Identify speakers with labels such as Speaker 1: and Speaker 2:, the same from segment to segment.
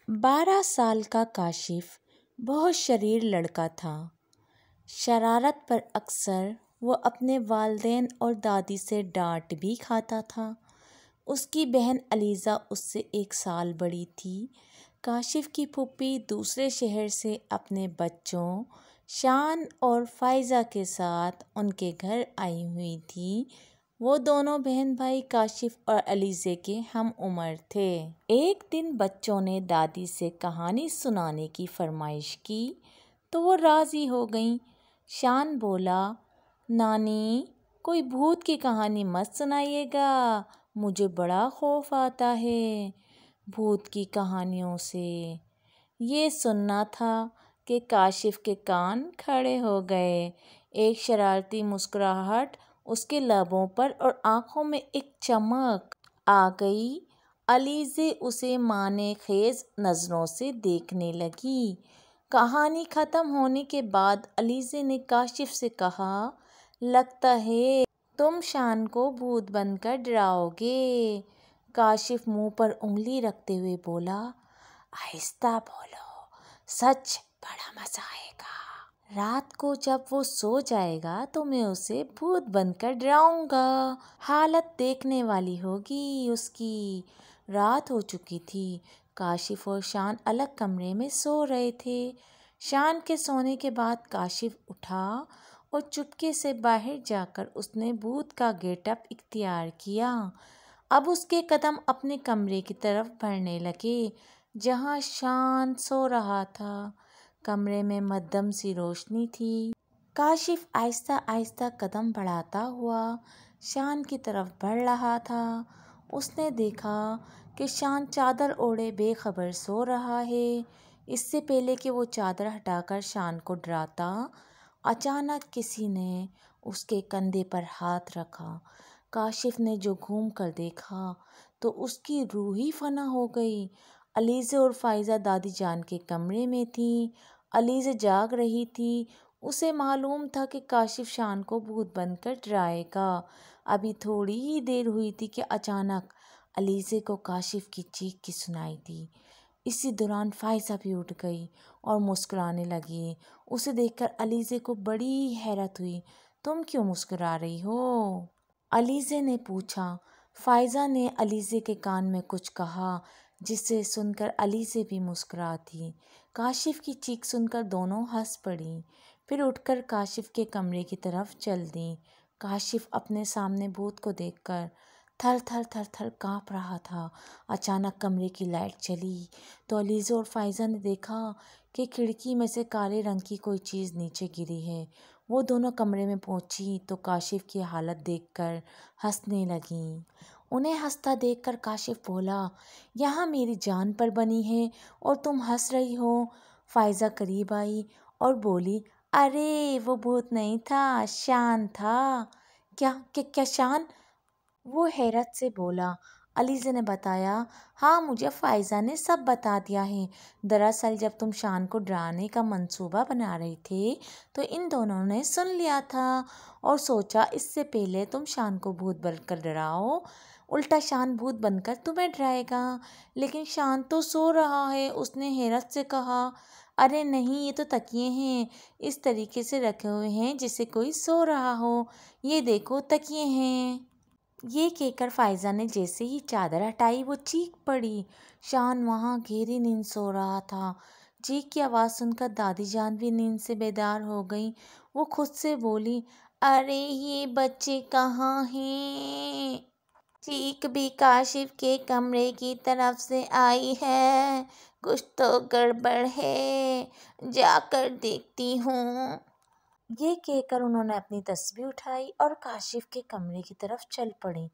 Speaker 1: 12 سال کا کاشف بہت شریر لڑکا تھا۔ شرارت پر اکثر وہ اپنے والدین اور دادی سے ڈانٹ بھی کھاتا تھا۔ اس کی بہن علیزہ اس سے 1 سال بڑی تھی۔ کاشف کی پھوپھی دوسرے شہر سے اپنے بچوں شان اور فائزہ کے ساتھ ان کے گھر آئی ہوئی تھی۔ وہ دونوں بہن بھائی کاشف اور علیزے کے ہم عمر تھے۔ ایک دن بچوں نے دادی سے کہانی سنانے کی فرمائش کی تو وہ راضی ہو گئیں۔ شان بولا، نانی کوئی بھوت کی کہانی مت سنائیے گا، مجھے بڑا خوف آتا ہے بھوت کی کہانیوں سے۔ یہ سننا تھا کہ کاشف کے کان کھڑے ہو گئے۔ ایک شرارتی مسکراہٹ اس کے لبوں پر اور آنکھوں میں ایک چمک آ گئی۔ علیزے اسے معنی خیز نظروں سے دیکھنے لگی۔ کہانی ختم ہونے کے بعد علیزے نے کاشف سے کہا، لگتا ہے تم شان کو بھوت بن کر ڈراؤ گے۔ کاشف منہ پر انگلی رکھتے ہوئے بولا، آہستہ بولو، سچ بڑا مزہ آئے گا۔ رات کو جب وہ سو جائے گا تو میں اسے بھوت بن کر ڈراؤں گا۔ حالت دیکھنے والی ہوگی اس کی۔ رات ہو چکی تھی۔ کاشف اور شان الگ کمرے میں سو رہے تھے۔ شان کے سونے کے بعد کاشف اٹھا اور چپکے سے باہر جا کر اس نے بھوت کا گیٹ اپ اختیار کیا۔ اب اس کے قدم اپنے کمرے کی طرف بڑھنے لگے جہاں شان سو رہا تھا۔ کمرے میں مدھم سی روشنی تھی۔ کاشف آہستہ آہستہ قدم بڑھاتا ہوا شان کی طرف بڑھ رہا تھا۔ اس نے دیکھا کہ شان چادر اوڑھے بے خبر سو رہا ہے۔ اس سے پہلے کہ وہ چادر ہٹا کر شان کو ڈراتا، اچانک کسی نے اس کے کندھے پر ہاتھ رکھا۔ کاشف نے جو گھوم کر دیکھا تو اس کی روح ہی فنا ہو گئی۔ علیزہ اور فائزہ دادی جان کے کمرے میں تھیں۔ علیزہ جاگ رہی تھی۔ اسے معلوم تھا کہ کاشف شان کو بھوت بن کر ڈرائے گا۔ ابھی تھوڑی ہی دیر ہوئی تھی کہ اچانک علیزہ کو کاشف کی چیخ کی سنائی دی۔ اسی دوران فائزہ بھی اٹھ گئی اور مسکرانے لگی۔ اسے دیکھ کر علیزہ کو بڑی حیرت ہوئی۔ تم کیوں مسکرا رہی ہو؟ علیزہ نے پوچھا۔ فائزہ نے علیزہ کے کان میں کچھ کہا جسے سن کر علیزہ بھی مسکرا دی۔ کاشف کی چیخ سن کر دونوں ہنس پڑیں، پھر اٹھ کر کاشف کے کمرے کی طرف چل دیں۔ کاشف اپنے سامنے بھوت کو دیکھ کر تھر تھر تھر تھر کانپ رہا تھا۔ اچانک کمرے کی لائٹ چلی تو علیزہ اور فائزہ نے دیکھا کہ کھڑکی میں سے کالے رنگ کی کوئی چیز نیچے گری ہے۔ وہ دونوں کمرے میں پہنچی تو کاشف کی حالت دیکھ کر ہنسنے لگیں۔ انہیں ہنستا دیکھ کر کاشف بولا، یہاں میری جان پر بنی ہے اور تم ہنس رہی ہو۔ فائزہ قریب آئی اور بولی، ارے وہ بھوت نہیں تھا، شان تھا۔ کیا شان؟ وہ حیرت سے بولا۔ علیزہ نے بتایا، ہاں مجھے فائزہ نے سب بتا دیا ہے۔ دراصل جب تم شان کو ڈرانے کا منصوبہ بنا رہے تھے تو ان دونوں نے سن لیا تھا اور سوچا اس سے پہلے تم شان کو بھوت بن کر ڈراؤ، الٹا شان بھوت بن کر تمہیں ڈرائے گا۔ لیکن شان تو سو رہا ہے۔ اس نے حیرت سے کہا، ارے نہیں، یہ تو تکیے ہیں، اس طریقے سے رکھے ہوئے ہیں جیسے کوئی سو رہا ہو۔ یہ دیکھو تکیے ہیں۔ یہ کہہ کر فائزہ نے جیسے ہی چادر ہٹائی وہ چیخ پڑی۔ شان وہاں گہری نیند سو رہا تھا۔ چیخ کی آواز سن کر دادی جان بھی نیند سے بیدار ہو گئیں۔ وہ خود سے بولی، ارے یہ بچے کہاں ہیں؟ چیخ بھی کاشف کے کمرے کی طرف سے آئی ہے۔ کچھ تو گڑبڑ ہے، جا کر دیکھتی ہوں۔ یہ کہہ کر انہوں نے اپنی تسبیح اٹھائی اور کاشف کے کمرے کی طرف چل پڑیں۔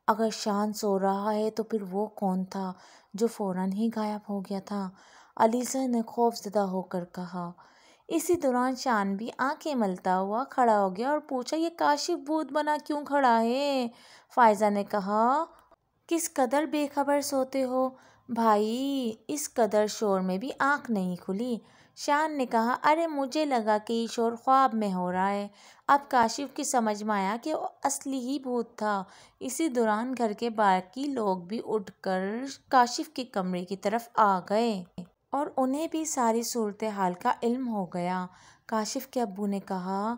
Speaker 1: اگر شان سو رہا ہے تو پھر وہ کون تھا جو فوراً ہی غائب ہو گیا تھا؟ علیزہ نے خوف زدہ ہو کر کہا۔ اسی دوران شان بھی آنکھیں ملتا ہوا کھڑا ہو گیا اور پوچھا، یہ کاشف بھوت بنا کیوں کھڑا ہے؟ فائزہ نے کہا، کس قدر بے خبر سوتے ہو؟ بھائی اس قدر شور میں بھی آنکھ نہیں کھلی۔ شان نے کہا، ارے مجھے لگا کہ یہ شور خواب میں ہو رہا ہے۔ اب کاشف کی سمجھ میں آیا کہ وہ اصلی ہی بھوت تھا۔ اسی دوران گھر کے باقی لوگ بھی اٹھ کر کاشف کے کمرے کی طرف آ گئے اور انہیں بھی ساری صورتحال کا علم ہو گیا۔ کاشف کے ابو نے کہا،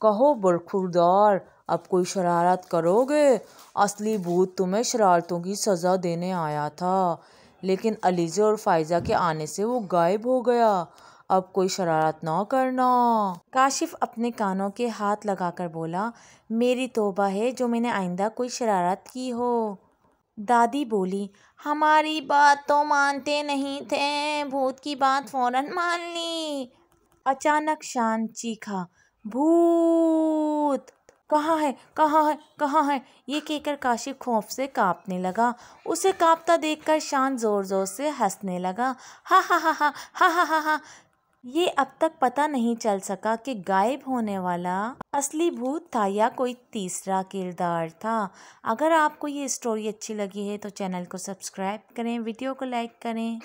Speaker 2: کہو برخوردار، اب کوئی شرارت کرو گے؟ اصلی بھوت تمہیں شرارتوں کی سزا دینے آیا تھا، لیکن علیزہ اور فائزہ کے آنے سے وہ غائب ہو گیا۔ اب کوئی شرارت نہ کرنا۔
Speaker 1: کاشف اپنے کانوں کے ہاتھ لگا کر بولا، میری توبہ ہے جو میں نے آئندہ کوئی شرارت کی ہو۔ دادی بولی، ہماری بات تو مانتے نہیں تھے، بھوت کی بات فوراً مان لی۔ اچانک شان چیخا، بھوت! کہاں ہے کہاں ہے کہاں ہے؟ یہ کہہ کر کاشف خوف سے کانپنے لگا۔ اسے کانپتا دیکھ کر شان زور زور سے ہنسنے لگا، ہا ہا ہا ہا ہا ہا ہا ہا۔ یہ اب تک پتہ نہیں چل سکا کہ غائب ہونے والا اصلی بھوت تھا یا کوئی تیسرا کردار تھا۔ اگر آپ کو یہ اسٹوری اچھی لگی ہے تو چینل کو سبسکرائب کریں، ویڈیو کو لائک کریں۔